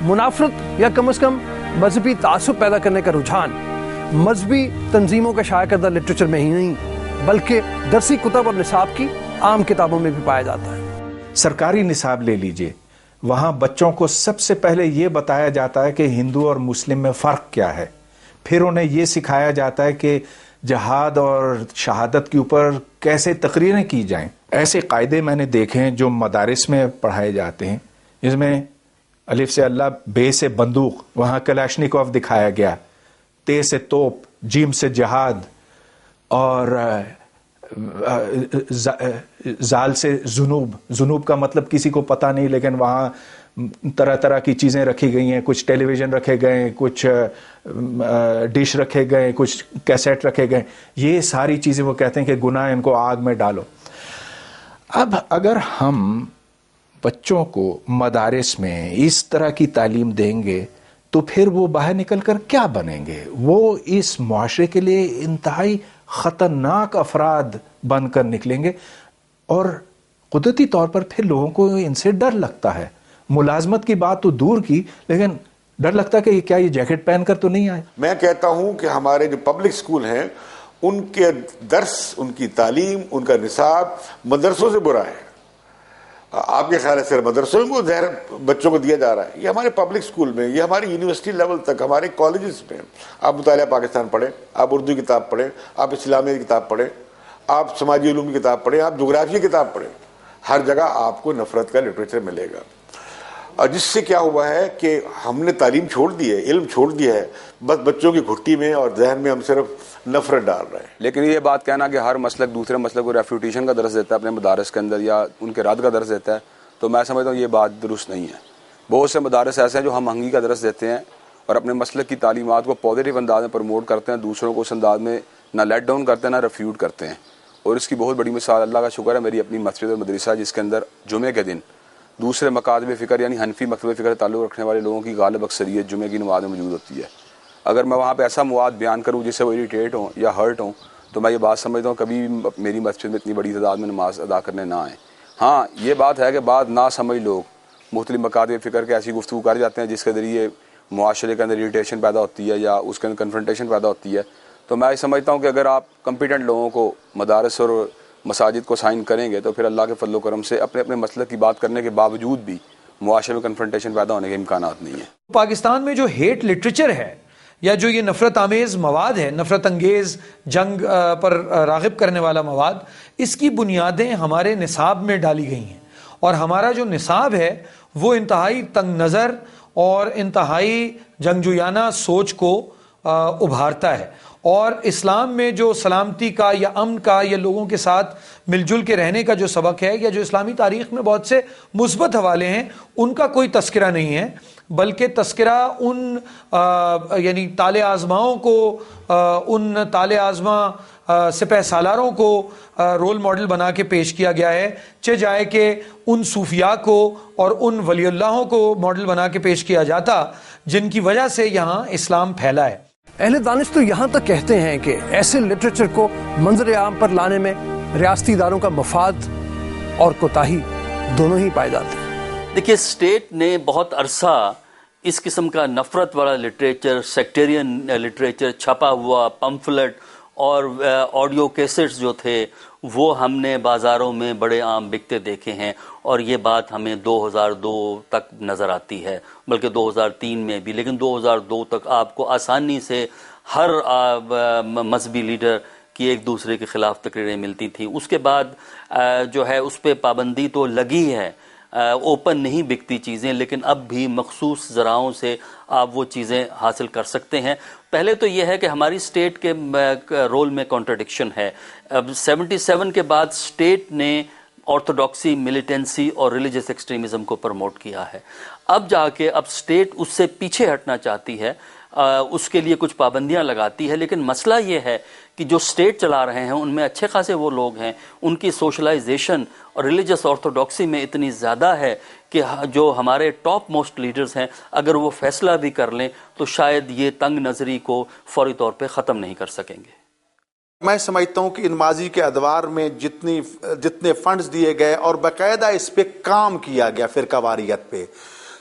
منافرت یا کم از کم مذہبی تعصب پیدا کرنے کا رجحان مذہبی تنظیموں کا شائع کردہ لٹریچر میں ہی نہیں بلکہ درسی کتب اور نصاب کی عام کتابوں میں بھی پایا جاتا ہے۔ سرکاری نصاب لے لیجئے، وہاں بچوں کو سب سے پہلے یہ بتایا جاتا ہے کہ ہندو اور مسلم میں فرق کیا ہے، پھر انہیں یہ سکھایا جاتا ہے کہ جہاد اور شہادت کے اوپر کیسے تقریریں کی جائیں۔ ایسے قاعدے میں نے دیکھے ہیں جو مدارس میں پڑھائے جاتے ہیں، جس میں الف سے اللہ، بے سے بندوق، وہاں کلاشنیکوف دکھایا گیا، تے سے توپ، جیم سے جہاد، اور زال سے جنوب کا مطلب کسی کو پتہ نہیں، لیکن وہاں طرح طرح کی چیزیں رکھی گئی ہیں، کچھ ٹیلی ویژن رکھے گئے ہیں، کچھ ڈش رکھے گئے، کچھ کیسٹ رکھے گئے، یہ ساری چیزیں وہ کہتے ہیں کہ گناہ ان کو آگ میں ڈالو۔ اب اگر ہم بچوں کو مدارس میں اس طرح کی تعلیم دیں گے تو پھر وہ باہر نکل کر کیا بنیں گے؟ وہ اس معاشرے کے لیے انتہائی خطرناک افراد بن کر نکلیں گے، اور قدرتی طور پر پھر لوگوں کو ان سے ڈر لگتا ہے۔ ملازمت کی بات تو دور کی، لیکن ڈر لگتا ہے کہ کیا یہ جیکٹ پہن کر تو نہیں آئے۔ میں کہتا ہوں کہ ہمارے جو پبلک اسکول ہیں ان کے درس، ان کی تعلیم، ان کا نصاب مدرسوں سے برا ہے۔ آپ کے خیال ہے صرف مدرسوں کو زہر بچوں کو دیا جا رہا ہے؟ یہ ہمارے پبلک اسکول میں، یہ ہماری یونیورسٹی لیول تک، ہمارے کالجز میں آپ مطالعہ پاکستان پڑھیں، آپ اردو کی کتاب پڑھیں، آپ اسلامیہ کی کتاب پڑھیں، آپ سماجی علوم کی کتاب پڑھیں، آپ جغرافیہ کی کتاب پڑھیں، ہر جگہ آپ کو نفرت کا لٹریچر ملے گا۔ اور جس سے کیا ہوا ہے کہ ہم نے تعلیم چھوڑ دی ہے، علم چھوڑ دیا ہے، بس بچوں کی گھٹی میں اور ذہن میں ہم صرف نفرت ڈال رہے ہیں۔ لیکن یہ بات کہنا کہ ہر مسلک دوسرے مسلک کو ریفیوٹیشن کا درس دیتا ہے اپنے مدارس کے اندر یا ان کے رد کا درس دیتا ہے، تو میں سمجھتا ہوں یہ بات درست نہیں ہے۔ بہت سے مدارس ایسے ہیں جو ہم آہنگی کا درس دیتے ہیں اور اپنے مسلک کی تعلیمات کو پازیٹیو انداز میں پروموٹ کرتے ہیں، دوسروں کو اس انداز میں نہ لیٹ ڈاؤن کرتے ہیں نہ ریفیوٹ کرتے ہیں۔ اور اس کی بہت بڑی مثال اللہ کا شکر ہے میری اپنی مسجد اور مدرسہ، جس کے اندر جمعے کے دن دوسرے مکاتب فکر یعنی حنفی مکتب فکر سے تعلق رکھنے والے لوگوں کی غالب اکثریت جمعے کی نماز میں موجود ہوتی ہے۔ اگر میں وہاں پہ ایسا مواد بیان کروں جس سے وہ اریٹیٹ ہوں یا ہرٹ ہوں تو میں یہ بات سمجھتا ہوں کبھی میری مسجد میں اتنی بڑی تعداد میں نماز ادا کرنے نہ آئیں۔ ہاں یہ بات ہے کہ بعض نہ سمجھ لوگ مختلف مکاتب فکر کے ایسی گفتگو کر جاتے ہیں جس کے ذریعے معاشرے کے اندر اریٹیشن پیدا ہوتی ہے یا اس کے اندر کنفرنٹیشن پیدا ہوتی ہے، تو میں سمجھتا ہوں کہ اگر آپ کمپیٹنٹ لوگوں کو مدارس اور مساجد کو سائن کریں گے تو پھر اللہ کے فضل و کرم سے اپنے اپنے مسلک کی بات کرنے کے باوجود بھی معاشرے میں کنفرنٹیشن پیدا ہونے کے امکانات نہیں ہیں۔ پاکستان میں جو ہیٹ لٹریچر ہے یا جو یہ نفرت آمیز مواد ہے، نفرت انگیز جنگ پر راغب کرنے والا مواد، اس کی بنیادیں ہمارے نصاب میں ڈالی گئی ہیں، اور ہمارا جو نصاب ہے وہ انتہائی تنگ نظر اور انتہائی جنگجویانہ سوچ کو ابھارتا ہے، اور اسلام میں جو سلامتی کا یا امن کا یا لوگوں کے ساتھ مل جل کے رہنے کا جو سبق ہے یا جو اسلامی تاریخ میں بہت سے مثبت حوالے ہیں ان کا کوئی تذکرہ نہیں ہے، بلکہ تذکرہ ان یعنی طالع آزماؤں کو، ان طالع آزماں سپہ سالاروں کو رول ماڈل بنا کے پیش کیا گیا ہے، چہ جائے کہ ان صوفیاء کو اور ان ولی اللہوں کو ماڈل بنا کے پیش کیا جاتا جن کی وجہ سے یہاں اسلام پھیلا ہے۔ اہل دانش تو یہاں تک کہتے ہیں کہ ایسے لٹریچر کو منظر عام پر لانے میں ریاستی اداروں کا مفاد اور کوتاہی دونوں ہی پائے جاتے ہیں۔ دیکھیے، اسٹیٹ نے بہت عرصہ اس قسم کا نفرت والا لٹریچر، سیکٹیرین لٹریچر، چھپا ہوا پمفلٹ اور آڈیو کیسٹس جو تھے وہ ہم نے بازاروں میں بڑے عام بکتے دیکھے ہیں، اور یہ بات ہمیں 2002 تک نظر آتی ہے، بلکہ 2003 میں بھی، لیکن 2002 تک آپ کو آسانی سے ہر مذہبی لیڈر کی ایک دوسرے کے خلاف تقریریں ملتی تھیں۔ اس کے بعد جو ہے اس پہ پابندی تو لگی ہے، اوپن نہیں بکتی چیزیں، لیکن اب بھی مخصوص ذرائعوں سے آپ وہ چیزیں حاصل کر سکتے ہیں۔ پہلے تو یہ ہے کہ ہماری اسٹیٹ کے رول میں کانٹرڈکشن ہے۔ اب 77 کے بعد اسٹیٹ نے آرتھوڈاکسی، ملیٹنسی اور ریلیجس ایکسٹریمزم کو پروموٹ کیا ہے۔ اب جا کے اب اسٹیٹ اس سے پیچھے ہٹنا چاہتی ہے، اس کے لیے کچھ پابندیاں لگاتی ہے، لیکن مسئلہ یہ ہے کہ جو اسٹیٹ چلا رہے ہیں ان میں اچھے خاصے وہ لوگ ہیں، ان کی سوشلائزیشن اور ریلیجس آرتھوڈاکسی میں اتنی زیادہ ہے کہ جو ہمارے ٹاپ موسٹ لیڈرز ہیں اگر وہ فیصلہ بھی کر لیں تو شاید یہ تنگ نظری کو فوری طور پہ ختم نہیں کر سکیں گے۔ میں سمجھتا ہوں کہ ان ماضی کے ادوار میں جتنے فنڈز دیے گئے اور باقاعدہ اس پہ کام کیا گیا فرقہ واریت پہ،